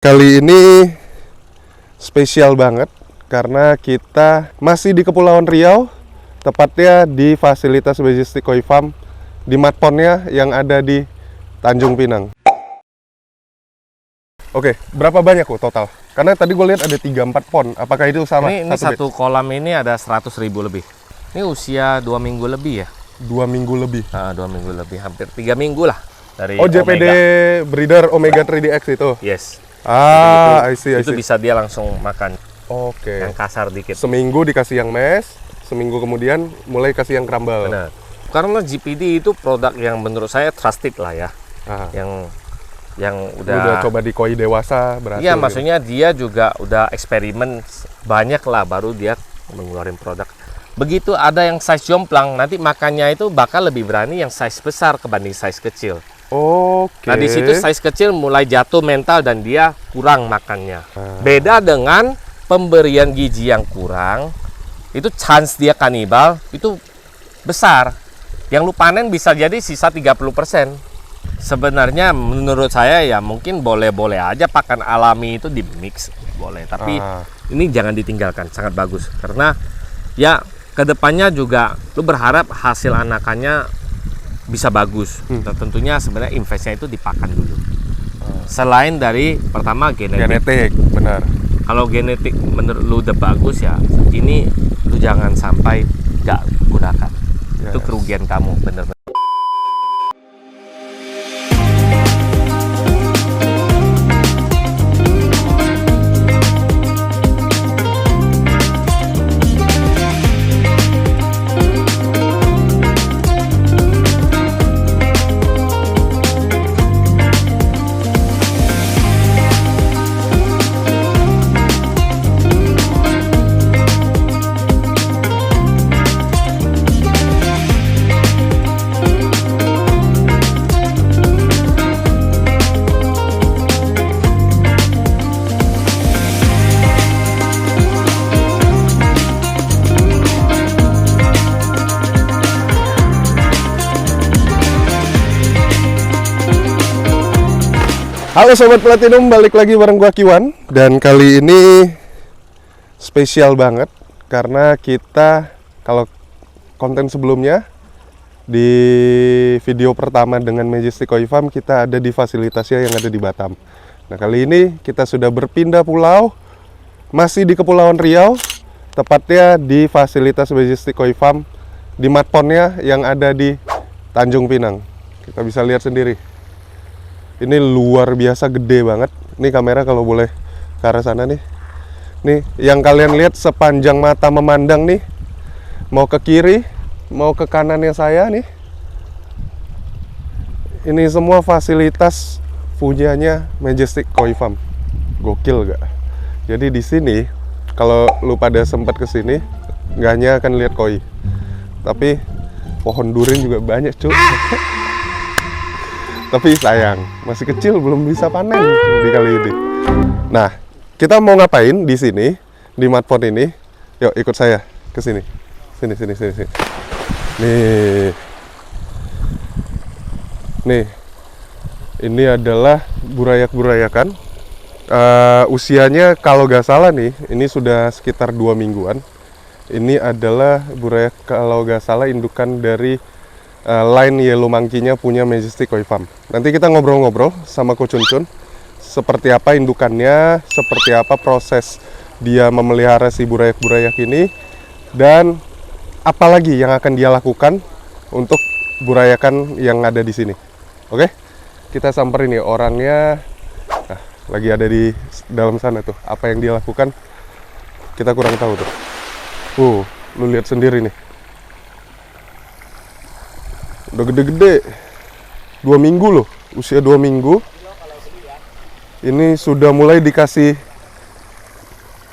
Kali ini spesial banget karena kita masih di Kepulauan Riau, tepatnya di fasilitas logistik Koi Farm di matponnya yang ada di Tanjung Pinang. Oke, berapa banyak kok total? Karena tadi gue lihat ada 3-4 pon. Apakah itu sama? Ini satu kolam ini ada 100.000 lebih. Ini usia 2 minggu lebih ya. 2 minggu lebih. 2 minggu lebih, hampir 3 minggu lah dari JPD Omega. breeder Omega 3DX itu? Yes. I see. Itu bisa dia langsung makan. Oke. Yang kasar dikit. Seminggu dikasih yang mes, seminggu kemudian mulai kasih yang krambal. Benar. Karena GPD itu produk yang menurut saya trusted lah ya. Yang udah coba di koi dewasa berhasil. Iya, maksudnya dia juga udah eksperimen banyak lah baru dia mengeluarkan produk. Begitu ada yang size jomplang, nanti makannya itu bakal lebih berani yang size besar kebanding size kecil. Oke. Nah, di situ size kecil mulai jatuh mental dan dia kurang makannya. Beda dengan pemberian gizi yang kurang, itu chance dia kanibal itu besar. Yang lu panen bisa jadi sisa 30%. Sebenarnya menurut saya ya mungkin boleh-boleh aja pakan alami itu di mix, boleh. Tapi ini jangan ditinggalkan, sangat bagus. Karena ya kedepannya juga lu berharap hasil anakannya bisa bagus. Tentunya sebenarnya investnya itu dipakan dulu. Selain dari pertama genetik, benar. Kalau genetik menurut lu udah bagus ya, ini lu jangan sampai nggak gunakan. Itu kerugian kamu, bener-bener. Halo Sobat Platinum, balik lagi bareng gua Kiwan. Dan kali ini spesial banget karena kita, kalau konten sebelumnya di video pertama dengan Majestic Koi Farm, kita ada di fasilitasnya yang ada di Batam. Nah, kali ini kita sudah berpindah pulau, masih di Kepulauan Riau, tepatnya di fasilitas Majestic Koi Farm di matponnya yang ada di Tanjung Pinang. Kita bisa lihat sendiri. Ini luar biasa gede banget. Ini kamera kalau boleh ke arah sana nih. Nih, yang kalian lihat sepanjang mata memandang nih, mau ke kiri, mau ke kanannya saya nih. Ini semua fasilitas punyanya Majestic Koi Farm. Gokil gak? Jadi di sini, kalau lu pada sempat ke sini, nggak hanya akan lihat koi, tapi pohon durian juga banyak, cuy. Tapi sayang, masih kecil, belum bisa panen di kali ini. Nah, kita mau ngapain di sini, di matpon ini? Yuk, ikut saya ke sini. Sini. Nih, ini adalah burayak-burayakan. Usianya kalau nggak salah nih, ini sudah sekitar 2 mingguan. Ini adalah burayak kalau nggak salah indukan dari line Yellow Monkey-nya punya Majestic Koi Farm. Nanti kita ngobrol-ngobrol sama Ko Chun Chun seperti apa indukannya, seperti apa proses dia memelihara si burayak-burayak ini, dan apalagi yang akan dia lakukan untuk burayakan yang ada di sini. Oke? Kita samperin nih orangnya. Nah, lagi ada di dalam sana tuh. Apa yang dia lakukan kita kurang tahu tuh. Lu lihat sendiri nih. Udah gede-gede, 2 minggu loh, usia 2 minggu. Ini sudah mulai dikasih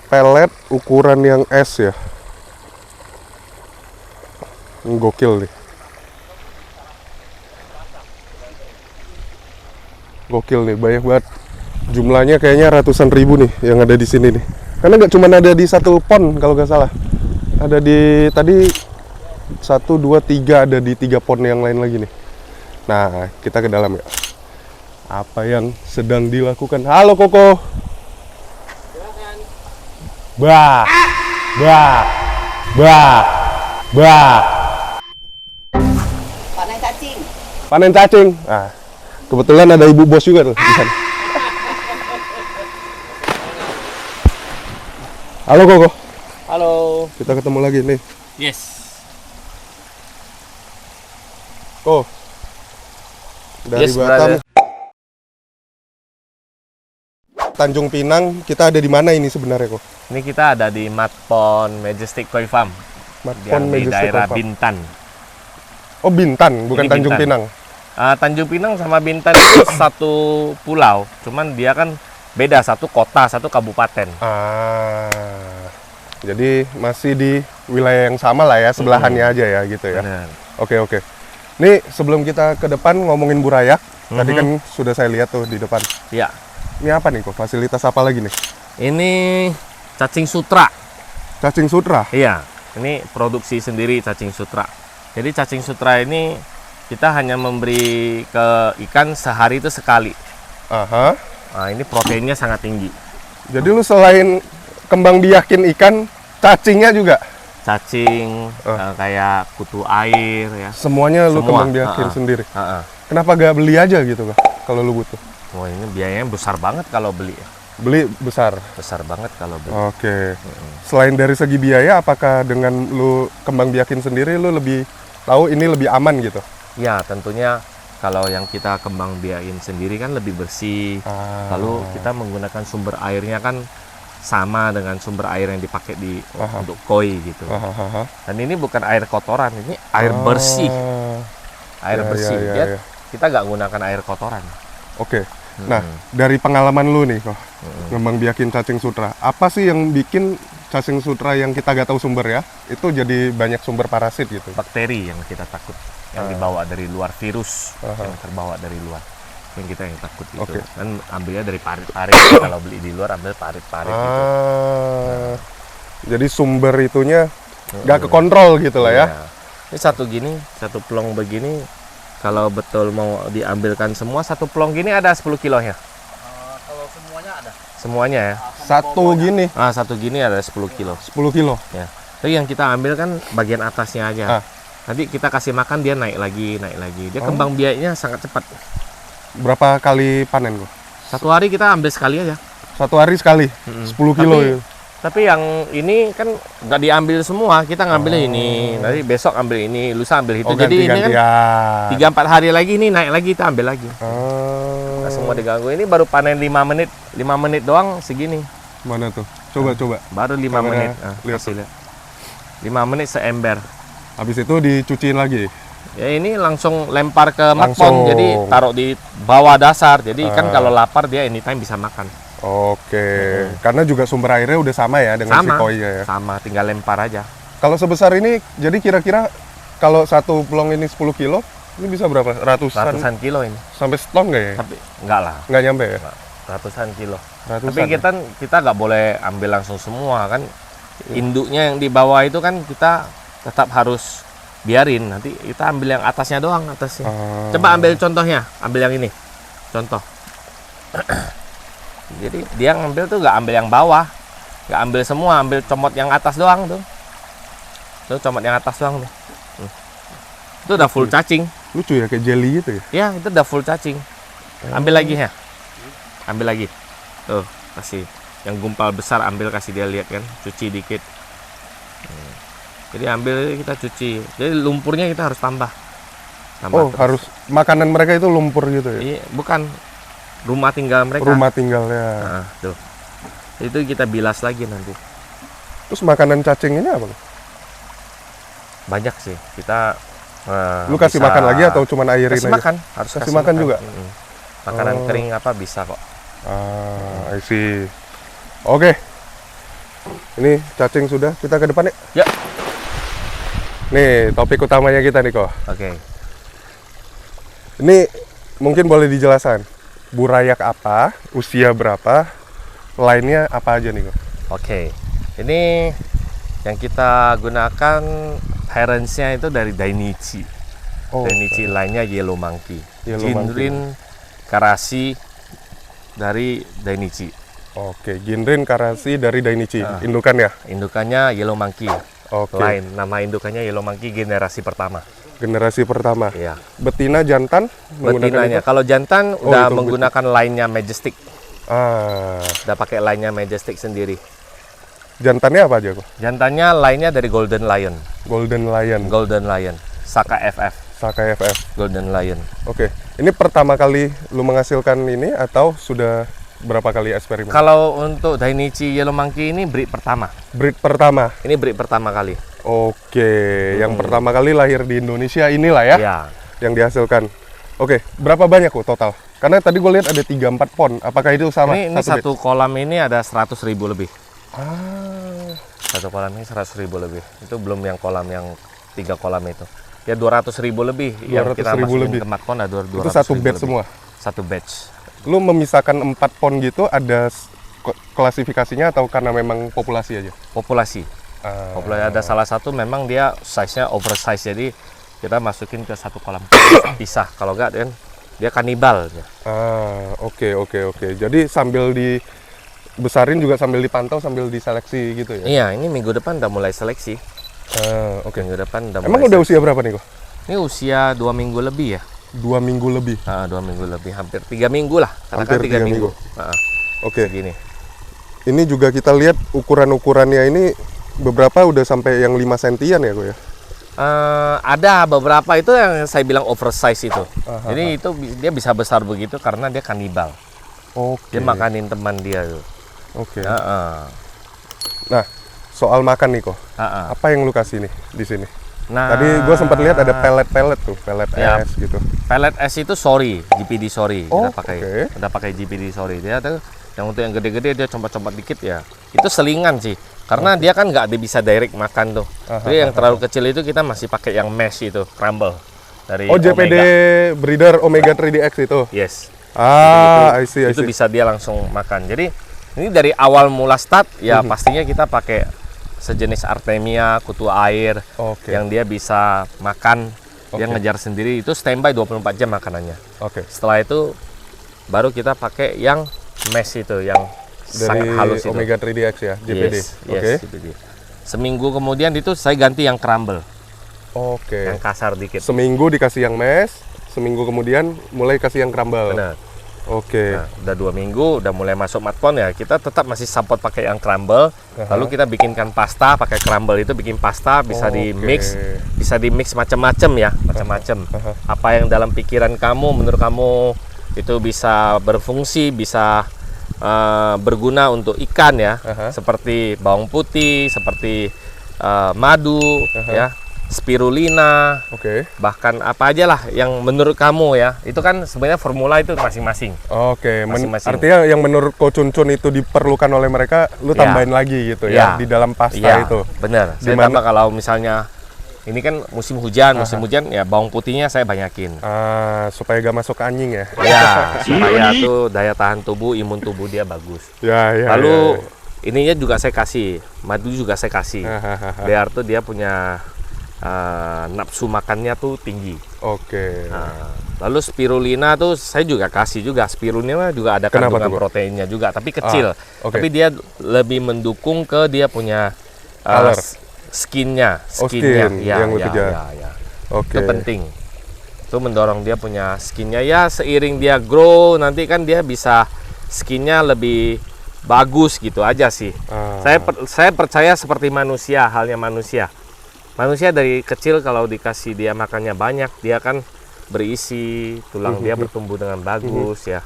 pelet ukuran yang S ya. Gokil nih. Gokil nih, banyak banget. Jumlahnya kayaknya ratusan ribu nih yang ada di sini nih. Karena nggak cuma ada di satu pon kalau nggak salah. Ada di tadi 1, 2, 3, ada di 3 pon yang lain lagi nih. Nah, kita ke dalam ya. apa yang sedang dilakukan. Halo Koko. Bah, bah, bah, bah. Panen cacing. Panen cacing. Ah, kebetulan ada ibu bos juga tuh di sana. Halo Koko. Halo. Kita ketemu lagi nih. Yes. Kok dari Yes, Batam, brother. Tanjung Pinang, kita ada di mana ini sebenarnya kok? Ini kita ada di Matpon Majestic Koi Farm yang di daerah Bintan. Oh Bintan, bukan Ini Tanjung Bintan. Pinang. Tanjung Pinang sama Bintan itu satu pulau, cuman dia kan beda, satu kota, satu kabupaten. Jadi masih di wilayah yang sama lah ya, sebelahannya aja ya gitu ya. Benar. Oke. Nih sebelum kita ke depan ngomongin burayak, tadi kan sudah saya lihat tuh di depan. Ya, Ini apa nih kok? Fasilitas apa lagi nih? ini cacing sutra. Cacing sutra. Iya, ini produksi sendiri cacing sutra. Jadi cacing sutra ini kita hanya memberi ke ikan sehari itu sekali. Aha. Nah, ini proteinnya sangat tinggi. Jadi lu selain kembang biakin ikan, cacingnya juga? Cacing, kayak kutu air ya. Semuanya lu Semua. kembang biakin sendiri? Ha-ha. Kenapa gak beli aja gitu kak? Kalau lu butuh? Wah, ini biayanya besar banget kalau beli. Beli besar? Besar banget kalau beli. Oke. Selain dari segi biaya, apakah dengan lu kembang biakin sendiri, lu lebih tahu ini lebih aman gitu? Ya, tentunya kalau yang kita kembang biakin sendiri kan lebih bersih. Lalu kita menggunakan sumber airnya kan sama dengan sumber air yang dipakai di untuk koi gitu. Dan ini bukan air kotoran, ini air bersih. Air bersih. Kita nggak gunakan air kotoran. Oke. Nah, dari pengalaman lu nih kok, ngembang biakin cacing sutra, apa sih yang bikin cacing sutra yang kita gak tahu sumber ya, itu jadi banyak sumber parasit gitu? Bakteri yang kita takut, yang dibawa dari luar, virus yang terbawa dari luar, yang kita yang takut itu. Oke. Dan ambilnya dari parit-parit. Kalau beli di luar ambil parit-parit gitu. Jadi sumber itunya gak kekontrol gitu lah ya? Iya. Ini satu gini, satu pelong begini. Kalau betul mau diambilkan semua, satu pelong gini ada 10 kilo ya? Kalau semuanya ada. Semuanya ya? Satu gini, Satu gini ada 10 kilo. 10 kilo. Ya. Tapi yang kita ambil kan bagian atasnya aja. Nanti kita kasih makan dia naik lagi, naik lagi. Dia kembang biaknya sangat cepat. Berapa kali panen kok? Satu hari kita ambil sekali aja. Satu hari sekali, 10 kilo ya? Tapi yang ini kan nggak diambil semua. Kita ngambil ini, nanti besok ambil ini, lusa ambil itu. Jadi ini kan 3-4 hari lagi ini naik lagi, kita ambil lagi. Nggak semua diganggu. Ini baru panen 5 menit. 5 menit doang segini. Mana tuh? Coba. Baru 5 menit. Lihat Kasih lihat. 5 menit seember. Habis itu dicuciin lagi? Ya ini langsung lempar ke Langsung. matpon, jadi taruh di bawah dasar. Jadi kan kalau lapar dia anytime bisa makan. Oke, karena juga sumber airnya udah sama ya dengan si Sama, koinya ya? sama, tinggal lempar aja. Kalau sebesar ini, jadi kira-kira kalau satu pelong ini 10 kilo, ini bisa berapa? Ratusan kilo ini. Sampai seton nggak ya? Tapi enggak lah, Nggak nyampe ya? ratusan kilo. Ratusan. Tapi kita nggak boleh ambil langsung semua kan. Induknya yang di bawah itu kan kita tetap harus biarin. Nanti kita ambil yang atasnya doang, atasnya. Coba ambil contohnya, ambil yang ini. Contoh. Jadi dia ngambil tuh nggak ambil yang bawah, nggak ambil semua, ambil comot yang atas doang tuh. Tuh comot yang atas doang tuh. Itu udah full cacing. Lucu ya, kayak jelly gitu ya? Ya, itu udah full cacing. Ambil lagi ya. Ambil lagi. Tuh, kasih. Yang gumpal besar ambil, kasih dia lihat kan. Cuci dikit. Jadi ambil, kita cuci. Jadi lumpurnya kita harus tambah. Oh, harus makanan mereka itu lumpur gitu ya? Iya, bukan. Rumah tinggal mereka. Rumah tinggalnya. Nah, tuh. Itu kita bilas lagi nanti. Terus makanan cacing ini apa? Banyak sih. Kita Lu kasih makan lagi atau cuma airin kasih aja? makan, harus kasih makan juga? Makanan kering apa bisa kok. I see. Oke. Ini cacing sudah, kita ke depan ya? Ya. Nih, topik utamanya kita nih kok. Oke. Ini mungkin boleh dijelaskan. Burayak apa, usia berapa, lainnya apa aja nih kok? Oke. Ini yang kita gunakan parentsnya itu dari Dainichi. Dainichi lainnya Yellow Monkey. Yellow Jinrin Karasi dari Dainichi. Oke, Ginrin Karasi dari Dainichi, indukan ya? Indukannya Yellow Monkey. Oke. Lain, nama indukannya Yellow Monkey generasi pertama. Generasi pertama. Iya. Betina jantan menggunakan Betinanya, itu? kalau jantan Oh, udah itu menggunakan lainnya Majestic. Ah, Udah pakai lainnya Majestic sendiri. jantannya apa aja kok? Jantannya lainnya dari Golden Lion. Golden Lion, Golden Lion. Saka FF. Saka FF. Golden Lion. Oke, ini pertama kali lu menghasilkan ini atau sudah berapa kali eksperimen? Kalau untuk Dainichi Yellow Monkey ini breed pertama. Breed pertama. Ini breed pertama kali. Oke, yang pertama kali lahir di Indonesia inilah ya, Ya. yang dihasilkan. Oke, berapa banyak kok total? Karena tadi gue lihat ada 3-4 pon. Apakah itu sama? Ini satu kolam ini ada 100.000 lebih. Ah, Satu kolam ini 100.000 lebih. Itu belum yang kolam yang 3 kolam itu. Ya 200.000 lebih. Yang kita 200.000 masukin lebih. ke Makpon ada 200.000 itu satu batch lebih. semua. Satu batch. Lu memisahkan 4 pon gitu ada klasifikasinya atau karena memang populasi aja? Populasi. Ah, Populasi ada salah satu memang dia size-nya oversize. Jadi kita masukin ke satu kolam pisah. Kalau enggak kan dia kanibal. Oke. Jadi sambil dibesarin juga sambil dipantau sambil diseleksi gitu ya? Iya, ini minggu depan udah mulai seleksi. Oke. Minggu depan udah Emang mulai udah usia berapa nih kok? Ini usia 2 minggu lebih ya. 2 minggu lebih. 2 minggu lebih, hampir 3 minggu lah. Katakan Hampir 3 3 minggu. minggu. Oke. Segini. Ini juga kita lihat ukuran-ukurannya ini beberapa udah sampai yang 5 sentian ya kok ya? Ada beberapa itu yang saya bilang oversize itu. Jadi itu dia bisa besar begitu karena dia kanibal. Oke. Dia makanin teman dia tuh. Oke. Heeh. Nah, soal makan nih kok. Heeh. Apa yang lu kasih nih di sini? Nah, Tadi gue sempat lihat ada pellet tuh, pellet Ya. es gitu. pellet es itu sorry, GPD sorry Oh, kita pakai. oke. Kita pakai GPD sorry. Dia tuh yang untuk yang gede-gede dia compat-compat dikit ya. Itu selingan sih. Karena dia kan nggak bisa direct makan tuh. Jadi yang terlalu kecil itu kita masih pakai yang mesh itu, crumble dari Oh, JPD Omega. breeder Omega 3DX itu. Yes. Ah, Itu- I see. itu bisa dia langsung makan. Jadi ini dari awal mula start ya pastinya kita pakai sejenis Artemia kutu air Oke. yang dia bisa makan, dia Oke. ngejar sendiri, itu standby 24 jam makanannya. Oke. Setelah itu baru kita pakai yang mesh itu yang sangat Dari halus itu. Omega 3DX ya, JPD. Yes, Oke. JPD. Seminggu kemudian itu saya ganti yang crumble, Oke. yang kasar dikit. Seminggu dikasih yang mesh, seminggu kemudian mulai kasih yang crumble. Benar. Oke. Nah, udah 2 minggu, udah mulai masuk matpon ya, kita tetap masih support pakai yang crumble. Lalu kita bikinkan pasta, pakai crumble itu bikin pasta, bisa Oke. di mix macam-macam ya, macam-macam. Apa yang dalam pikiran kamu, menurut kamu itu bisa berfungsi, bisa berguna untuk ikan ya, seperti bawang putih, seperti madu, ya, spirulina. Oke. Bahkan apa aja lah yang menurut kamu ya, itu kan sebenarnya formula itu masing-masing. Oke, Masing-masing. artinya yang menurut Coach Chun itu diperlukan oleh mereka, lu Ya. tambahin lagi gitu Ya. ya di dalam pasta Iya, itu. benar. Saya Dimana- tambah kalau misalnya ini kan musim hujan ya bawang putihnya saya banyakin. Supaya gak masuk ke anjing ya. Ya, supaya tuh daya tahan tubuh, imun tubuh dia bagus. Ya. Lalu ininya juga saya kasih, madu juga saya kasih. Biar tuh dia punya nafsu makannya tuh tinggi. Oke. Lalu spirulina tuh saya juga kasih juga. Spirulina juga ada Kenapa kandungan tuh, Bu? proteinnya juga, tapi kecil. oke. Tapi dia lebih mendukung ke dia punya Color. skinnya. Oh, skin yang lebih ya, jahat. ya. Oke. Itu penting. Itu mendorong dia punya skinnya ya, seiring dia grow nanti kan dia bisa skinnya lebih bagus gitu aja sih. Saya percaya seperti manusia, halnya manusia. Manusia dari kecil kalau dikasih dia makannya banyak, dia kan berisi, tulang dia bertumbuh dengan bagus ya.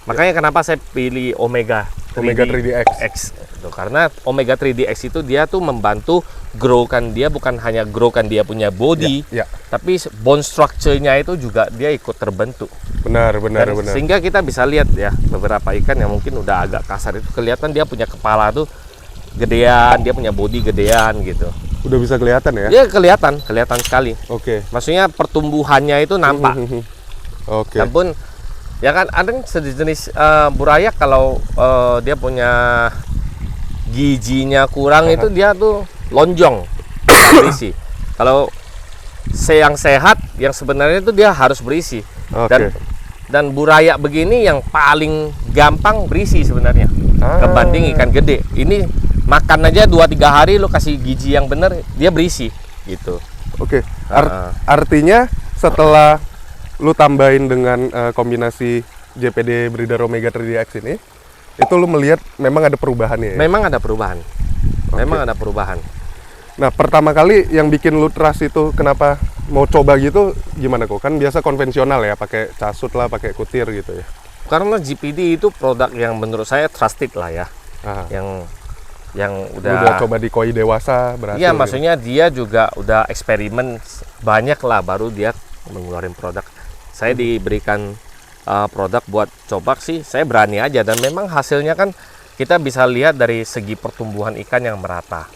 Makanya kenapa saya pilih Omega 3DX. Itu karena Omega 3DX itu dia tuh membantu growkan dia, bukan hanya growkan dia punya body, Ya. tapi bone structure-nya itu juga dia ikut terbentuk. Benar. Dan sehingga kita bisa lihat ya beberapa ikan yang mungkin udah agak kasar itu kelihatan dia punya kepala tuh gedean, dia punya body gedean gitu. Udah bisa kelihatan ya? Dia kelihatan sekali. Oke. Maksudnya pertumbuhannya itu nampak. Oke. Walaupun ya kan ada sejenis burayak kalau dia punya gizinya kurang itu dia tuh lonjong berisi. Kalau yang sehat yang sebenarnya itu dia harus berisi. Oke. Dan dan buraya begini yang paling gampang berisi sebenarnya. Kebanding ikan gede. Ini makan aja 2-3 hari lo kasih gizi yang bener, dia berisi gitu. Oke. Artinya setelah lu tambahin dengan kombinasi JPD Breeder Omega 3X ini, itu lu melihat memang ada perubahannya ya? Memang ada perubahan. Memang ada perubahan. Nah, pertama kali yang bikin lu trust itu kenapa mau coba gitu gimana kok? Kan biasa konvensional ya, pakai casut lah, pakai kutir gitu ya. Karena GPD itu produk yang menurut saya trusted lah ya. Yang udah coba di koi dewasa berhasil. Iya, gitu. maksudnya dia juga udah eksperimen banyak lah baru dia mengeluarkan produk. Saya diberikan produk buat coba sih, saya berani aja, dan memang hasilnya kan kita bisa lihat dari segi pertumbuhan ikan yang merata.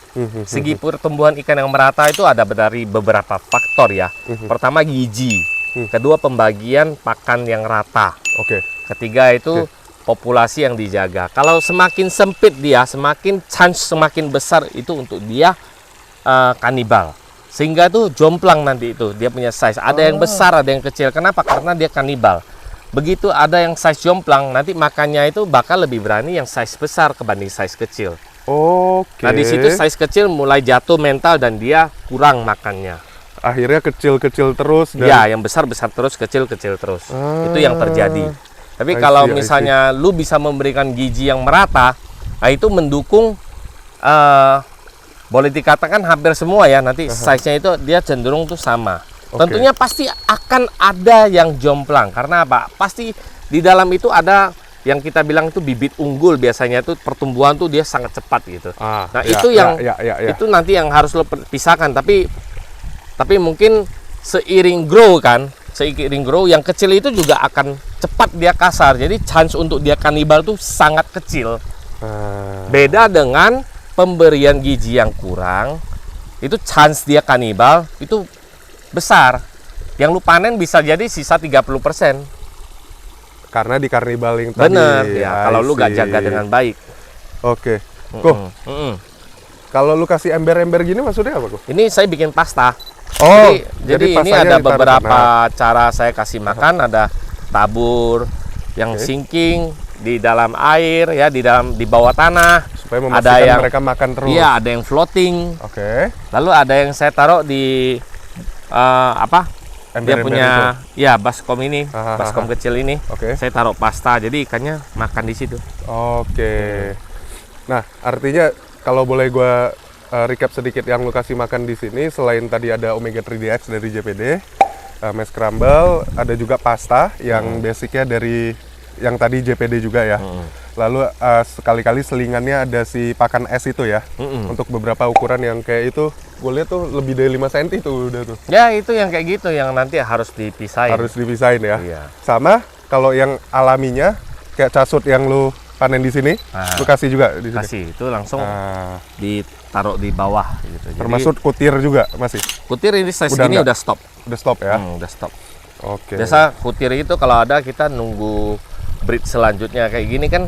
Segi pertumbuhan ikan yang merata itu ada dari beberapa faktor ya. Pertama gizi, kedua pembagian pakan yang rata. Oke. Ketiga itu populasi yang dijaga. Kalau semakin sempit dia, semakin chance semakin besar itu untuk dia kanibal. Sehingga tuh jomplang nanti itu dia punya size. Ada yang besar, ada yang kecil. Kenapa? Karena dia kanibal. Begitu ada yang size jomplang, nanti makannya itu bakal lebih berani yang size besar kebanding size kecil. Oke. Nah di situ size kecil mulai jatuh mental dan dia kurang makannya. Akhirnya kecil-kecil terus. Dan... Ya, yang besar-besar terus, kecil-kecil terus. Itu yang terjadi. Tapi kalau misalnya lu bisa memberikan gizi yang merata, nah itu mendukung, boleh dikatakan hampir semua ya, nanti size-nya itu dia cenderung tuh sama. Tentunya pasti akan ada yang jomplang. Karena apa? Pasti di dalam itu ada yang kita bilang itu bibit unggul, biasanya itu pertumbuhan tuh dia sangat cepat gitu. Nah itu yang itu nanti yang harus lo pisahkan. Tapi mungkin seiring grow yang kecil itu juga akan cepat dia kasar. Jadi chance untuk dia kanibal tuh sangat kecil. Beda dengan pemberian gizi yang kurang, itu chance dia kanibal itu besar. Yang lu panen bisa jadi sisa 30%. Karena di karnibal yang tadi. Bener ya, kalau lu gak jaga dengan baik. Oke. Kalau lu kasih ember-ember gini maksudnya apa kok? Ini saya bikin pasta. Oh, jadi ini ada beberapa cara saya kasih makan. Ada tabur yang sinking di dalam air ya, di bawah tanah. Supaya memastikan mereka makan terus. Iya, ada yang floating. Oke. Lalu ada yang saya taruh di dia punya ya baskom ini, baskom kecil ini. Saya taruh pasta, jadi ikannya makan di situ. Oke. Nah, artinya kalau boleh gua recap sedikit yang lu kasih makan di sini, selain tadi ada Omega 3DX dari JPD, Mesh Crumble, ada juga pasta yang basicnya dari yang tadi JPD juga ya. Lalu sekali-kali selingannya ada si pakan es itu ya. Untuk beberapa ukuran yang kayak itu, gue lihat tuh lebih dari 5 cm tuh udah tuh. Ya itu yang kayak gitu yang nanti harus dipisahin. Harus dipisahin ya. Iya. Sama kalau yang alaminya kayak casut yang lu panen di sini, lu kasih juga di sini. Kasih, itu langsung ditaruh di bawah gitu. Termasuk kutir juga masih. Kutir ini size ini udah stop. Udah stop ya. Udah stop. Oke. Biasa kutir itu kalau ada kita nunggu breed selanjutnya kayak gini kan.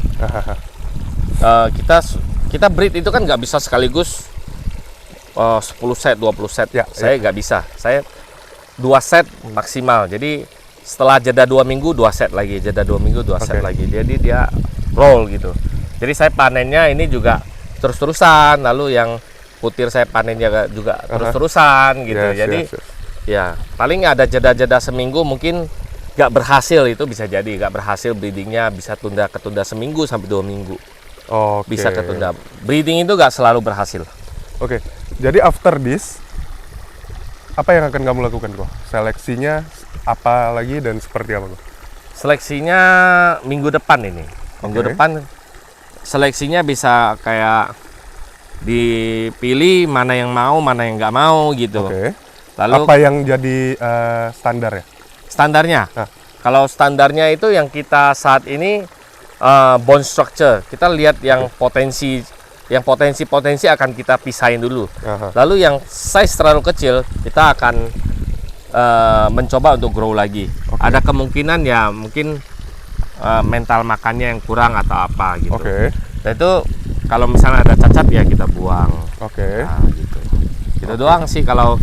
Kita breed itu kan nggak bisa sekaligus 10 set, 20 set. Saya nggak bisa. Saya 2 set maksimal. Jadi setelah jeda 2 minggu 2 set lagi, jeda 2 minggu 2 set lagi. Jadi dia roll gitu. Jadi saya panennya ini juga terus-terusan. Lalu yang kutir saya panennya juga terus-terusan gitu. Jadi ya paling ada jeda-jeda seminggu, mungkin nggak berhasil itu bisa jadi, nggak berhasil breedingnya bisa ketunda seminggu sampai 2 minggu. Bisa ketunda. Breeding itu nggak selalu berhasil. Oke. Jadi after this, apa yang akan kamu lakukan kok? Seleksinya apa lagi dan seperti apa kok? Seleksinya minggu depan ini. Minggu depan seleksinya bisa kayak dipilih mana yang mau, mana yang nggak mau gitu. Lalu apa yang jadi standar ya? Standarnya? Kalau standarnya itu yang kita saat ini bone structure. Kita lihat yang potensi akan kita pisahin dulu. Lalu yang size terlalu kecil kita akan mencoba untuk grow lagi. Ada kemungkinan ya mungkin mental makannya yang kurang atau apa gitu. Dan itu kalau misalnya ada cacat ya kita buang. Nah, gitu. Itu doang sih. Kalau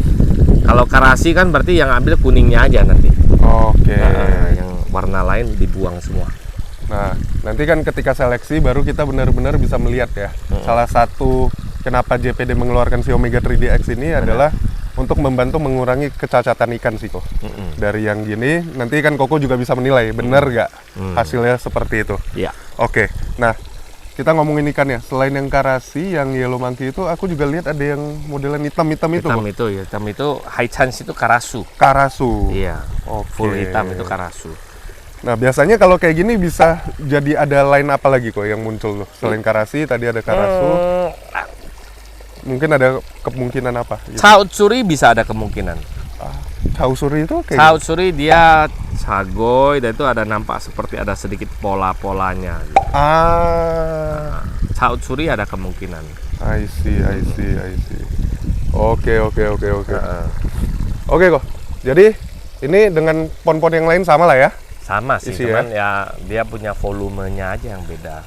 karasi kan berarti yang ambil kuningnya aja nanti. warna lain dibuang semua. Nah, nanti kan ketika seleksi baru kita benar-benar bisa melihat ya. Salah satu kenapa JPD mengeluarkan si Omega 3DX ini adalah untuk membantu mengurangi kecacatan ikan sih kok. Dari yang gini, nanti kan Koko juga bisa menilai benar nggak hasilnya seperti itu. Iya. Oke, nah kita ngomongin ikan ya. Selain yang karasi, yang yellow monkey itu, aku juga lihat ada yang modelan hitam-hitam itu. Hitam kok. itu ya, hitam itu high chance itu karasu. Karasu. Iya. Oke. Full hitam itu karasu. Nah, biasanya kalau kayak gini bisa jadi ada line apa lagi kok yang muncul loh? Selain karasi, tadi ada karasu. Mungkin ada kemungkinan apa? Gitu. Caut suri bisa ada kemungkinan. Causuri itu kayak Caut suri dia sagoy dan itu ada nampak seperti ada sedikit pola-polanya. Caut suri ada kemungkinan. I see. Oke. Oke kok. Jadi ini dengan pon-pon yang lain sama lah ya? Sama sih, Isi cuman ya dia punya volumenya aja yang beda.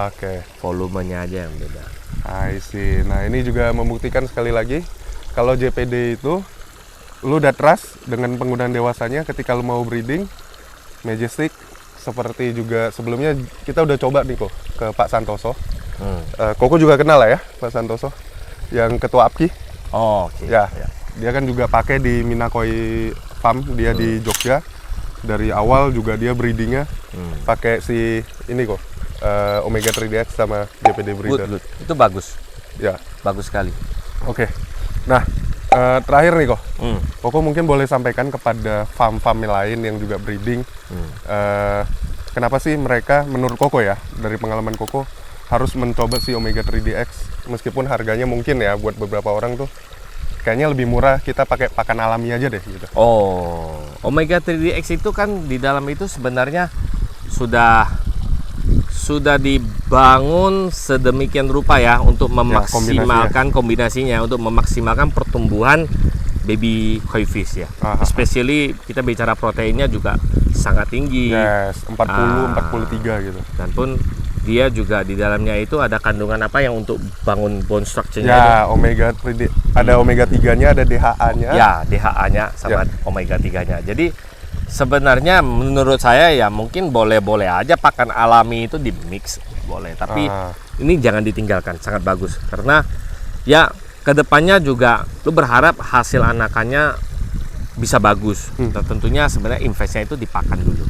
Oke. Volumenya aja yang beda. I see. Nah, ini juga membuktikan sekali lagi kalau JPD itu lu udah trust dengan penggunaan dewasanya ketika lu mau breeding Majestic, seperti juga sebelumnya kita udah coba nih kok ke Pak Santoso. Koko juga kenal lah ya Pak Santoso yang ketua APKI. Oh, oke. Ya. Dia kan juga pakai di Minakoi Farm, dia di Jogja. Dari awal juga dia breedingnya pakai si ini kok Omega 3DX sama JPD breeder. Good. Itu bagus. Ya. Bagus sekali. Oke. Nah, terakhir nih kok. Koko mungkin boleh sampaikan kepada farm-farm lain yang juga breeding. Kenapa sih mereka menurut Koko ya, dari pengalaman Koko harus mencoba si Omega 3DX meskipun harganya mungkin ya buat beberapa orang tuh kayaknya lebih murah kita pakai pakan alami aja deh gitu. Oh, Omega 3DX itu kan di dalam itu sebenarnya sudah dibangun sedemikian rupa ya untuk memaksimalkan kombinasinya untuk memaksimalkan pertumbuhan baby koi fish ya. Especially kita bicara proteinnya juga sangat tinggi. Yes, 43 gitu. Dan pun dia juga di dalamnya itu ada kandungan apa yang untuk bangun bone structure-nya. Ya, Omega 3D. Ada Omega 3-nya, ada DHA-nya. Ya, DHA-nya sama Omega 3-nya. Jadi sebenarnya menurut saya ya mungkin boleh-boleh aja pakan alami itu di mix boleh, tapi ini jangan ditinggalkan, sangat bagus karena ya kedepannya juga lu berharap hasil anakannya bisa bagus. Tentunya sebenarnya investnya itu dipakan dulu.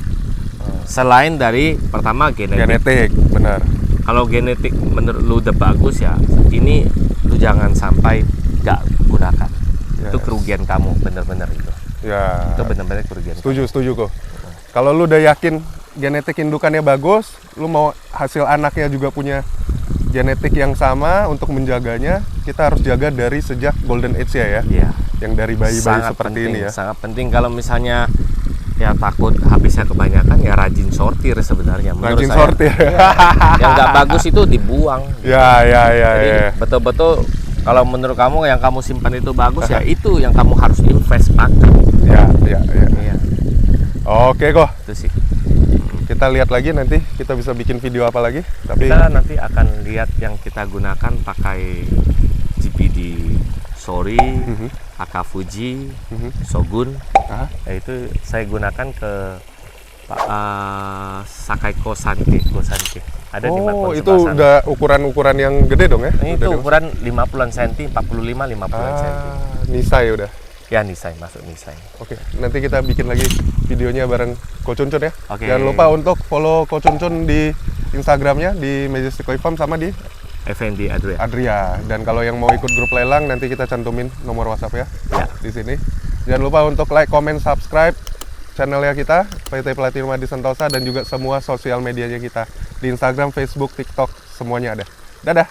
Selain dari pertama genetik, benar. Kalau genetik menurut lu udah bagus ya, ini lu jangan sampai nggak gunakan. Itu kerugian kamu, bener-bener itu. Ya. Itu bener-bener kerugian. Setuju kok. Kalau lu udah yakin genetik indukannya bagus, lu mau hasil anaknya juga punya genetik yang sama untuk menjaganya, kita harus jaga dari sejak golden age ya. Iya. Yang dari bayi-bayi Sangat seperti penting, ini ya. Sangat penting kalau misalnya ya takut habisnya kebanyakan ya rajin sortir sebenarnya menurut Rajin saya. sortir. Yang nggak bagus itu dibuang. Ya. Jadi betul-betul kalau menurut kamu yang kamu simpan itu bagus ya itu yang kamu harus invest pakai. Ya. Iya. Oke kok. Itu sih. Kita lihat lagi nanti kita bisa bikin video apa lagi. Tapi Kita nanti akan lihat yang kita gunakan pakai GPD Sori, Akafuji, Shogun. Itu saya gunakan ke Sakai Kosanke. Ada di oh, Makon itu sebelah sana. udah ukuran-ukuran yang gede dong ya? Ini Udah itu ukuran 50-an cm, 45-50-an cm. Nisai udah. Ya Nisai, masuk Nisai. Oke, nanti kita bikin lagi videonya bareng Ko Cuncun ya. Oke. Jangan lupa untuk follow Ko Cuncun di Instagramnya di Majestic Koi Farm sama di FND Adria. Adria. Dan kalau yang mau ikut grup lelang nanti kita cantumin nomor WhatsApp ya, Ya. di sini. Jangan lupa untuk like, comment, subscribe channelnya kita PT Pelatih Rumah di Sentosa dan juga semua sosial medianya kita di Instagram, Facebook, TikTok semuanya ada. Dadah.